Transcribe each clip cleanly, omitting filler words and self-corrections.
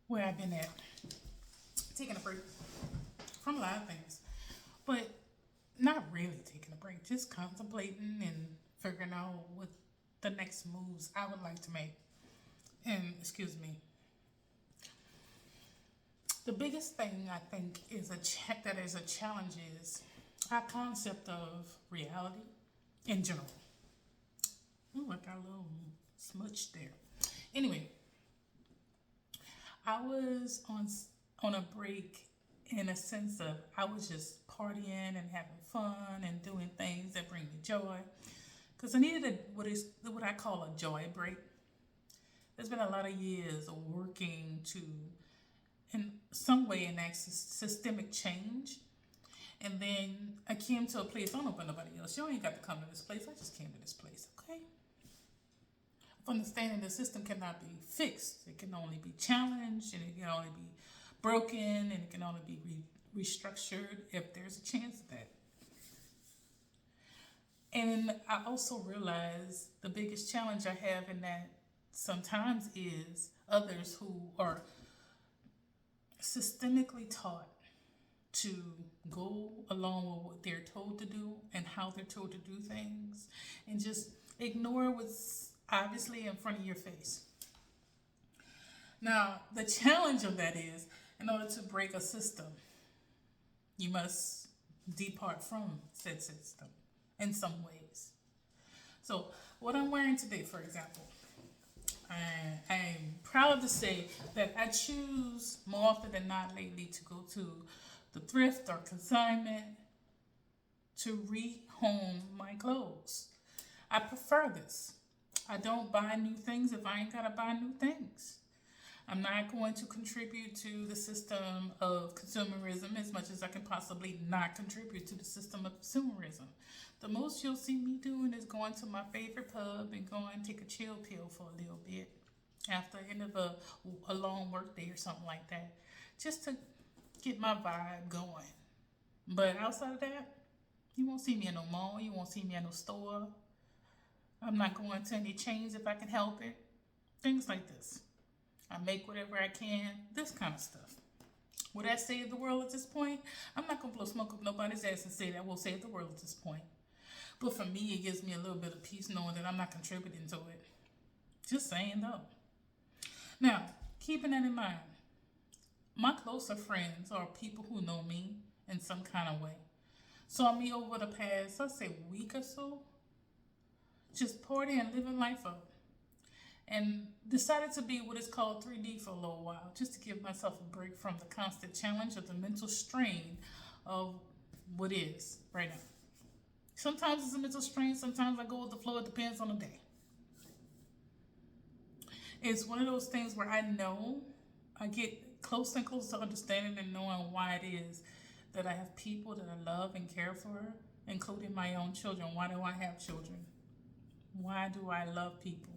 where I've been at, taking a break from a lot of things, but not really taking a break, just contemplating and figuring out what the next moves I would like to make. And excuse me, the biggest thing I think is that is a challenge is our concept of reality in general. Ooh, I got a little smudge there. Anyway, I was on a break in a sense of I was just partying and having fun and doing things that bring me joy. Because I needed what I call a joy break. There's been a lot of years of working to, in some way, enact systemic change. And then I came to a place, I don't know about nobody else. You ain't got to come to this place. I just came to this place, okay? Understanding the system cannot be fixed. It can only be challenged, and it can only be broken, and it can only be restructured if there's a chance of that. And I also realize the biggest challenge I have in that sometimes is others who are systemically taught to go along with what they're told to do and how they're told to do things and just ignore what's obviously in front of your face. Now, the challenge of that is in order to break a system, you must depart from said system in some ways. So, what I'm wearing today, for example, I'm proud to say that I choose more often than not lately to go to the thrift or consignment to rehome my clothes. I prefer this. I don't buy new things if I ain't gotta buy new things. I'm not going to contribute to the system of consumerism as much as I can possibly not contribute to the system of consumerism. The most you'll see me doing is going to my favorite pub and going and take a chill pill for a little bit after the end of a long work day or something like that, just to get my vibe going. But outside of that, you won't see me in no mall, you won't see me in no store. I'm not going to any chains if I can help it. Things like this. I make whatever I can, this kind of stuff. Would that save the world at this point? I'm not going to blow smoke up nobody's ass and say that will save the world at this point. But for me, it gives me a little bit of peace knowing that I'm not contributing to it. Just saying though. Now, keeping that in mind, my closer friends are people who know me in some kind of way. Saw me over the past, let's say, week or so, just partying, living life up. And decided to be what is called 3D for a little while, just to give myself a break from the constant challenge of the mental strain of what is right now. Sometimes it's a mental strain, sometimes I go with the flow, it depends on the day. It's one of those things where I know I get close and close to understanding and knowing why it is that I have people that I love and care for, including my own children. Why do I have children? Why do I love people?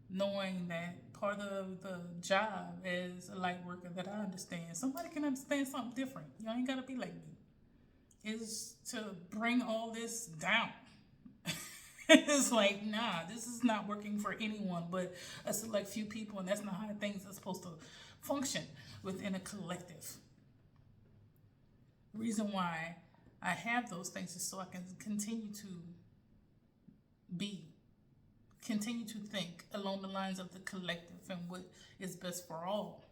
Knowing that part of the job as a light worker that I understand, somebody can understand something different. You ain't gotta be like me. Is to bring all this down. It's like, nah, this is not working for anyone but a select few people, and that's not how things are supposed to function within a collective. The reason why I have those things is so I can continue to be, continue to think along the lines of the collective and what is best for all.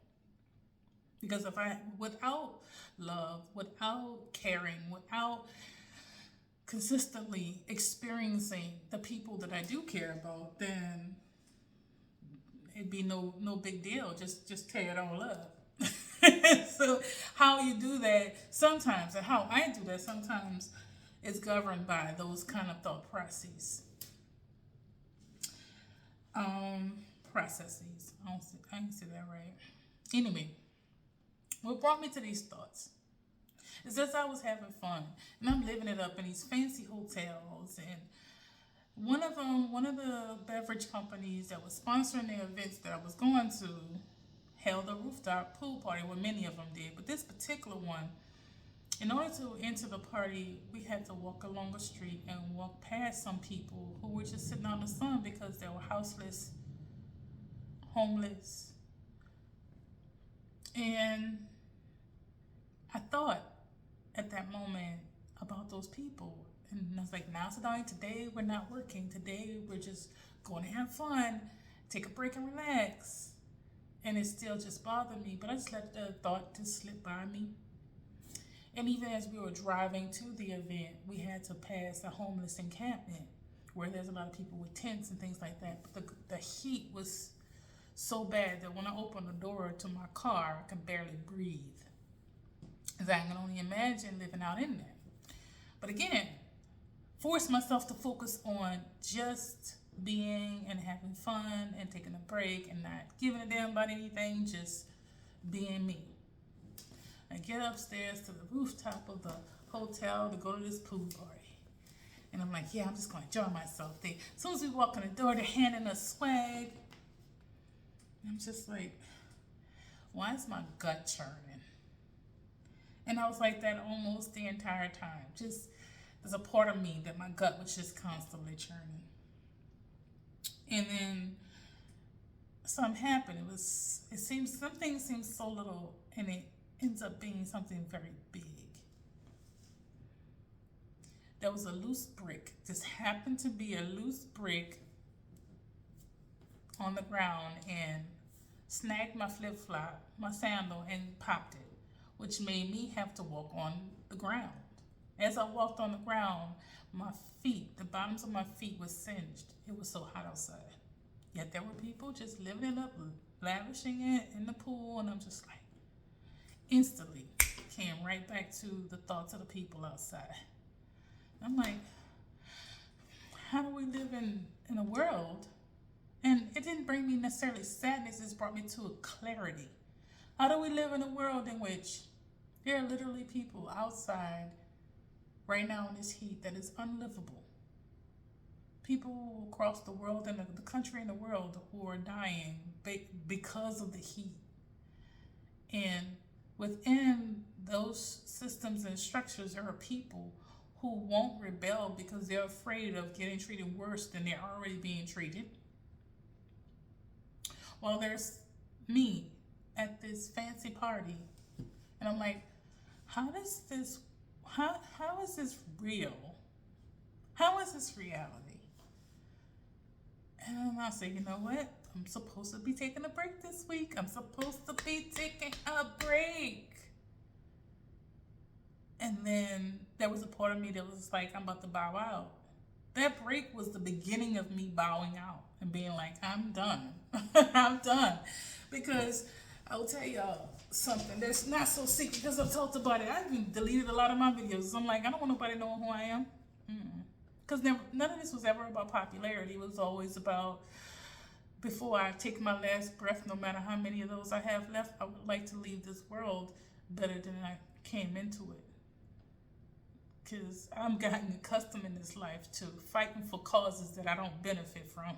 Because if I, without love, without caring, without consistently experiencing the people that I do care about, then it'd be no big deal. Just tear it all up. So how you do that sometimes, and how I do that sometimes, is governed by those kind of thought processes. Processes. I didn't say that right. Anyway, what brought me to these thoughts is as I was having fun and I'm living it up in these fancy hotels, and one of the beverage companies that was sponsoring the events that I was going to held a rooftop pool party. Well, many of them did, but this particular one, in order to enter the party, we had to walk along a street and walk past some people who were just sitting out in the sun because they were houseless, homeless, And I thought at that moment about those people. And I was like, now tonight, today we're not working. Today we're just going to have fun, take a break and relax. And it still just bothered me. But I just let the thought just slip by me. And even as we were driving to the event, we had to pass a homeless encampment where there's a lot of people with tents and things like that. But the heat was so bad that when I opened the door to my car, I could barely breathe. As I can only imagine living out in there. But again, force myself to focus on just being and having fun and taking a break and not giving a damn about anything, just being me. I get upstairs to the rooftop of the hotel to go to this pool party. And I'm like, yeah, I'm just going to enjoy myself there. As soon as we walk in the door, they're handing us swag. I'm just like, why is my gut churning? And I was like that almost the entire time. Just, there's a part of me that my gut was just constantly churning. And then something happened. Some things seem so little, and it ends up being something very big. There was a loose brick. This happened to be a loose brick on the ground and snagged my flip-flop, my sandal, and popped it, which made me have to walk on the ground. As I walked on the ground, my feet, the bottoms of my feet was singed. It was so hot outside. Yet there were people just living it up, lavishing it in the pool, and I'm just like, instantly came right back to the thoughts of the people outside. I'm like, how do we live in a world? And it didn't bring me necessarily sadness, it's brought me to a clarity. How do we live in a world in which there are literally people outside right now in this heat that is unlivable? People across the world and the country and the world who are dying because of the heat. And within those systems and structures, there are people who won't rebel because they're afraid of getting treated worse than they're already being treated. Well, there's me at this fancy party, and I'm like, how is this real? How is this reality? And I say, you know what? I'm supposed to be taking a break this week. I'm supposed to be taking a break. And then there was a part of me that was like, I'm about to bow out. That break was the beginning of me bowing out and being like, I'm done. I'm done. Because I'll tell y'all something that's not so secret because I've talked about it. I've even deleted a lot of my videos. I'm like, I don't want nobody knowing who I am. Because none of this was ever about popularity. It was always about, before I take my last breath, no matter how many of those I have left, I would like to leave this world better than I came into it. Because I'm gotten accustomed in this life to fighting for causes that I don't benefit from.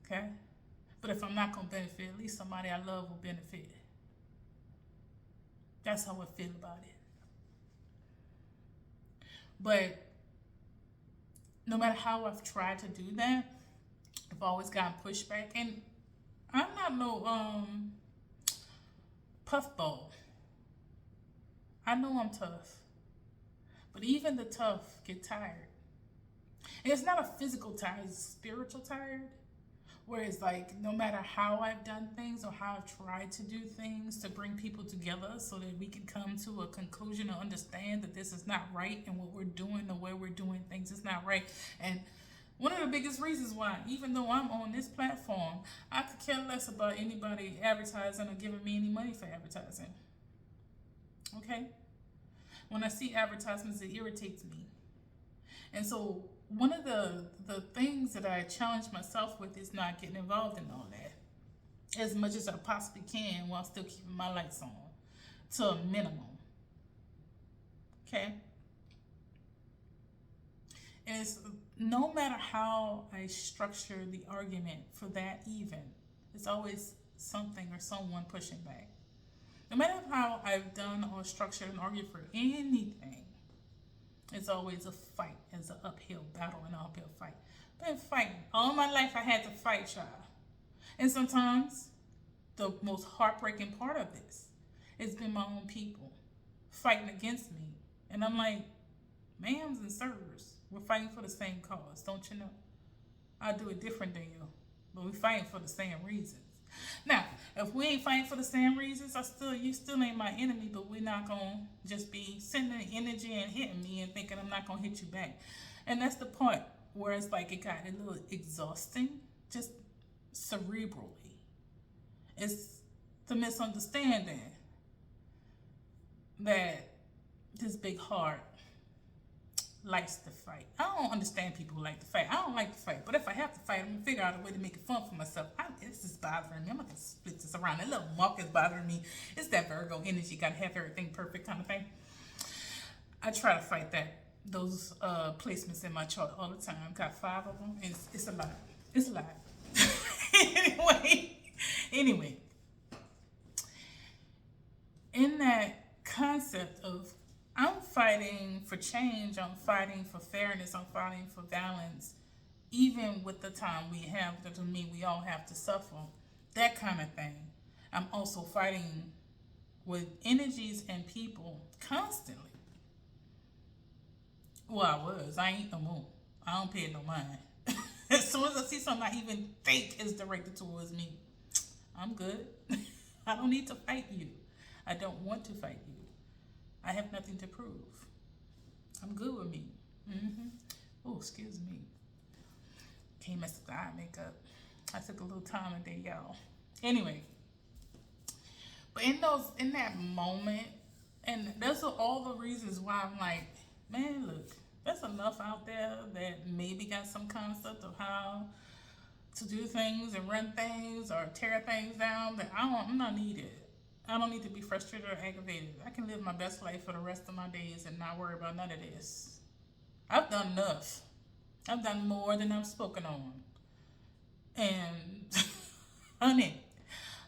Okay? But if I'm not going to benefit, at least somebody I love will benefit. That's how I feel about it. But no matter how I've tried to do that, I've always gotten pushback. And I'm not no puffball. I know I'm tough. But even the tough get tired. And it's not a physical tired, it's a spiritual tired. Whereas like no matter how I've done things or how I've tried to do things to bring people together so that we can come to a conclusion or understand that this is not right and what we're doing, the way we're doing things is not right. And one of the biggest reasons why, even though I'm on this platform, I could care less about anybody advertising or giving me any money for advertising. Okay? When I see advertisements, it irritates me. And so one of the things that I challenge myself with is not getting involved in all that as much as I possibly can while still keeping my lights on to a minimum. Okay? And it's no matter how I structure the argument for that even, it's always something or someone pushing back. No matter how I've done or structured an argument for anything, it's always a fight. It's an uphill battle and an uphill fight. Been fighting. All my life I had to fight, y'all. And sometimes the most heartbreaking part of this It's been my own people fighting against me. And I'm like, ma'ams and sirs, we're fighting for the same cause, don't you know? I do it different than you, but we're fighting for the same reasons. Now, if we ain't fighting for the same reasons, you still ain't my enemy, but we're not gonna just be sending energy and hitting me and thinking I'm not gonna hit you back. And that's the part where it's like it got a little exhausting, just cerebrally. It's the misunderstanding that this big heart likes to fight. I don't understand people who like to fight. I don't like to fight, but if I have to fight, I'm gonna figure out a way to make it fun for myself. This is bothering me. I'm gonna split this around. That little mark is bothering me. It's that Virgo energy, gotta have everything perfect kind of thing. I try to fight those placements in my chart all the time. Got 5 of them, and it's a lot. It's a lot. Anyway, in that concept of I'm fighting for change, I'm fighting for fairness, I'm fighting for balance, even with the time we have, that doesn't mean we all have to suffer, that kind of thing. I'm also fighting with energies and people constantly. Well, I ain't no more. I don't pay it no mind. As soon as I see something I even think is directed towards me, I'm good. I don't need to fight you. I don't want to fight you. I have nothing to prove. I'm good with me. Oh, excuse me. Can't mess with the eye makeup. I took a little time today, y'all. Anyway, but in that moment, and those are all the reasons why I'm like, man, look, there's enough out there that maybe got some concept of how to do things and run things or tear things down that I'm not needed. I don't need to be frustrated or aggravated. I can live my best life for the rest of my days and not worry about none of this. I've done enough. I've done more than I've spoken on. And, honey,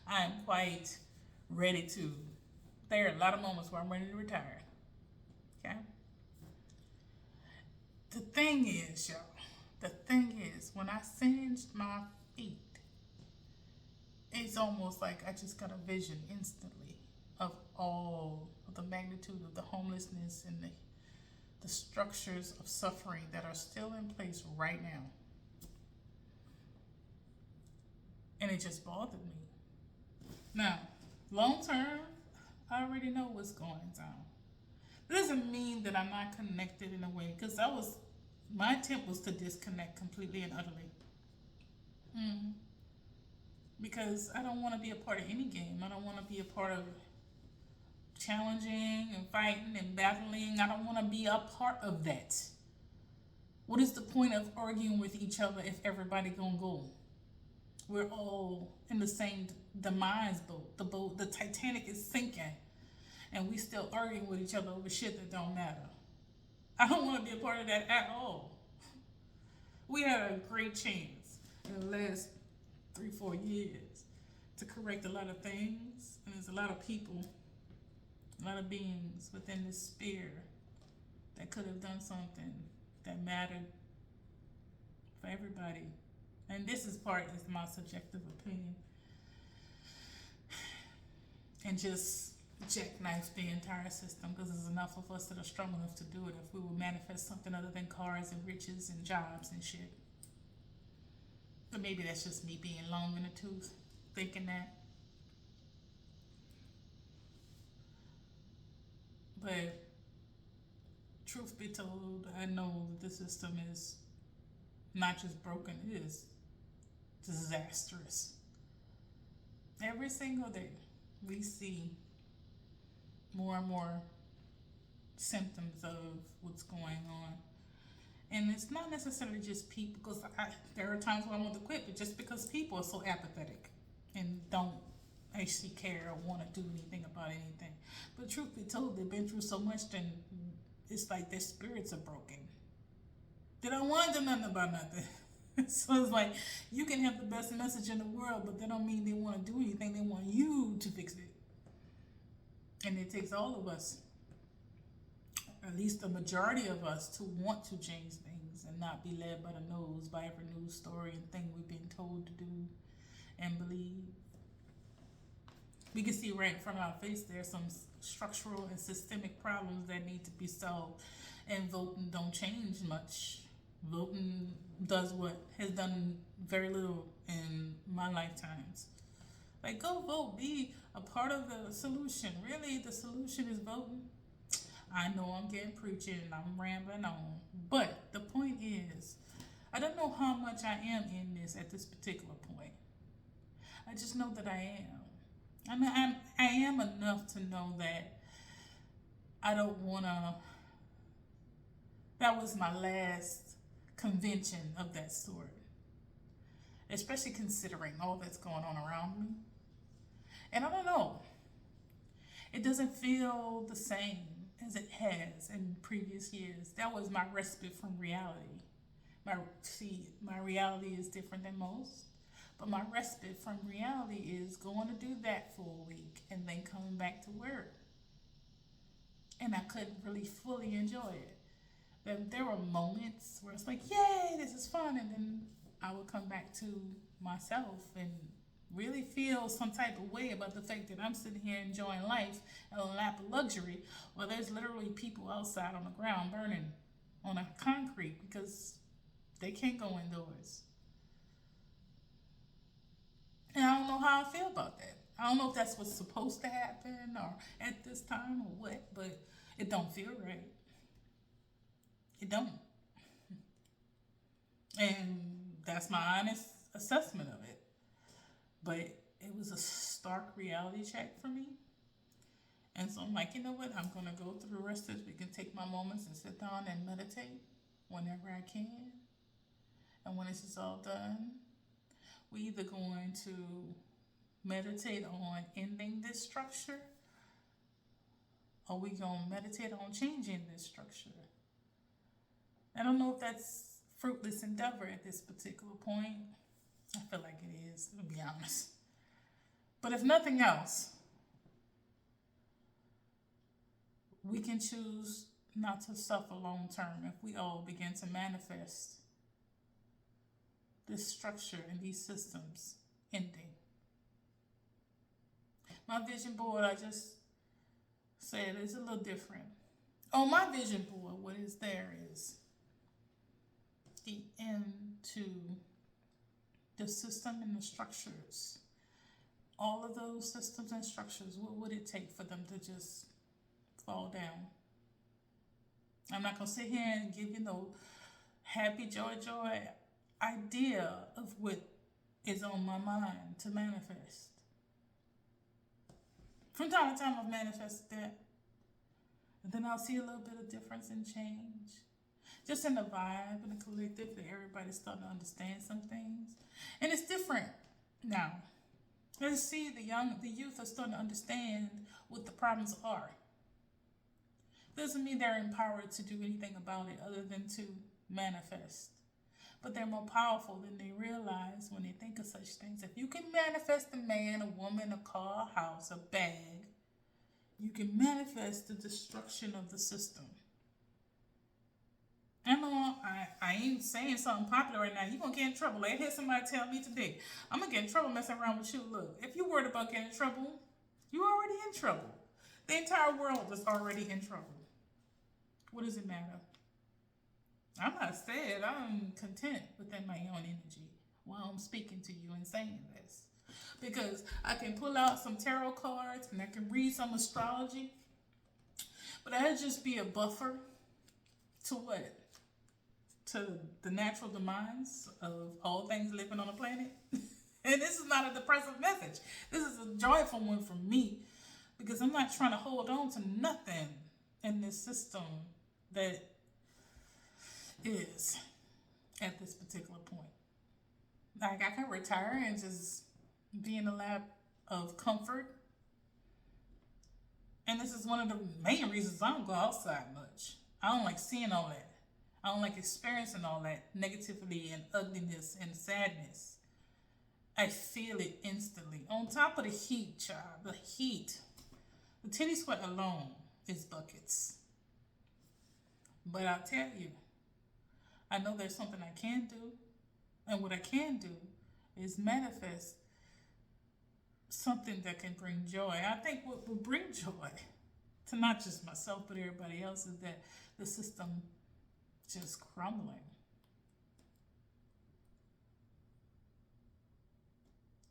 I'm quite ready to. There are a lot of moments where I'm ready to retire. Okay? The thing is, when I singed my feet, it's almost like I just got a vision instantly of all of the magnitude of the homelessness and the structures of suffering that are still in place right now. And it just bothered me. Now, long term, I already know what's going on. It doesn't mean that I'm not connected in a way, because my attempt was to disconnect completely and utterly. Because I don't want to be a part of any game. I don't want to be a part of challenging and fighting and battling. I don't want to be a part of that. What is the point of arguing with each other if everybody gonna go? We're all in the same demise boat. The Titanic is sinking, and we still arguing with each other over shit that don't matter. I don't want to be a part of that at all. We had a great chance in the last 3-4 years to correct a lot of things, and there's a lot of people, a lot of beings within this sphere that could have done something that mattered for everybody. And this is my subjective opinion, and just jackknife the entire system, because there's enough of us that are strong enough to do it if we will manifest something other than cars and riches and jobs and shit. But maybe that's just me being long in the tooth, thinking that. But truth be told, I know that the system is not just broken, it is disastrous. Every single day, we see more and more symptoms of what's going on. And it's not necessarily just people, because there are times where I want to quit, but just because people are so apathetic and don't actually care or want to do anything about anything. But truth be told, they've been through so much, then it's like their spirits are broken. They don't want to do nothing about nothing. So it's like, you can have the best message in the world, but that don't mean they want to do anything. They want you to fix it. And it takes all of us, at least the majority of us, to want to change things and not be led by the nose by every news story and thing we've been told to do and believe. We can see right in front of our face there's some structural and systemic problems that need to be solved, and voting don't change much. Voting does what has done very little in my lifetimes. Like, go vote, be a part of the solution. Really, the solution is voting. I know I'm getting preachy and I'm rambling on, but the point is, I don't know how much I am in this at this particular point. I just know that I am. I am enough to know that I don't want to. That was my last convention of that sort, especially considering all that's going on around me. And I don't know, it doesn't feel the same as it has in previous years. That was my respite from reality. My reality is different than most, but my respite from reality is going to do that for a week and then coming back to work. And I couldn't really fully enjoy it. There were moments where it's like, yay, this is fun, and then I would come back to myself and really feel some type of way about the fact that I'm sitting here enjoying life in a lap of luxury while there's literally people outside on the ground burning on a concrete because they can't go indoors. And I don't know how I feel about that. I don't know if that's what's supposed to happen or at this time or what, but it don't feel right. It don't. And that's my honest assessment of it. But it was a stark reality check for me. And so I'm like, you know what? I'm going to go through the rest of this. We can take my moments and sit down and meditate whenever I can. And when this is all done, we either going to meditate on ending this structure or we going to meditate on changing this structure. I don't know if that's fruitless endeavor at this particular point. I feel like it is, to be honest. But if nothing else, we can choose not to suffer long term if we all begin to manifest this structure and these systems ending. My vision board, I just said, is a little different. On my vision board, what is there is the end to the system and the structures. All of those systems and structures, what would it take for them to just fall down? I'm not going to sit here and give you no happy, joy idea of what is on my mind to manifest. From time to time, I've manifested that. And then I'll see a little bit of difference and change. Just in the vibe and the collective that everybody's starting to understand some things. And it's different now. Let's see, the youth are starting to understand what the problems are. Doesn't mean they're empowered to do anything about it other than to manifest. But they're more powerful than they realize when they think of such things. If you can manifest a man, a woman, a car, a house, a bag, you can manifest the destruction of the system. I know I ain't saying something popular right now. You're going to get in trouble. I heard somebody tell me today, I'm going to get in trouble messing around with you. Look, if you're worried about getting in trouble, you're already in trouble. The entire world is already in trouble. What does it matter? I'm not sad. I'm content within my own energy while I'm speaking to you and saying this. Because I can pull out some tarot cards and I can read some astrology. But that'd just be a buffer to what? To the natural demise of all things living on the planet. And this is not a depressive message. This is a joyful one for me. Because I'm not trying to hold on to nothing in this system that is at this particular point. Like, I can retire and just be in a lap of comfort. And this is one of the main reasons I don't go outside much. I don't like seeing all that. I don't like experiencing all that negativity and ugliness and sadness. I feel it instantly. On top of the heat, child, the heat. The titty sweat alone is buckets. But I'll tell you, I know there's something I can do. And what I can do is manifest something that can bring joy. I think what will bring joy to not just myself but everybody else is that the system just crumbling.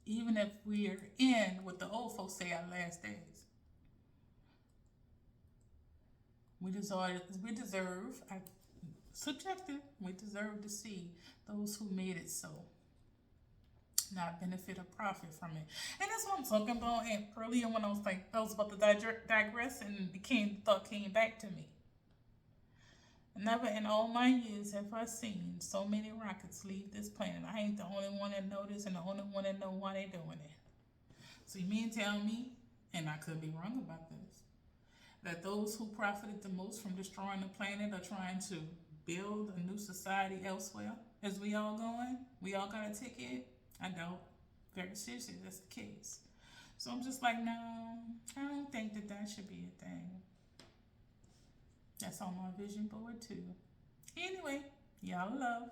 Even if we're in what the old folks say, our last days, we deserve, subjective, we deserve to see those who made it so not benefit or profit from it. And that's what I'm talking about. And earlier when I was about to digress, and thought came back to me. Never in all my years have I seen so many rockets leave this planet. I ain't the only one that noticed and the only one that know why they doing it. So you mean tell me, and I could be wrong about this, that those who profited the most from destroying the planet are trying to build a new society elsewhere? As we all going? We all got a ticket? I don't. Very seriously, that's the case. So I'm just like, no, I don't think that should be a thing. That's on my vision board too. Anyway, y'all love.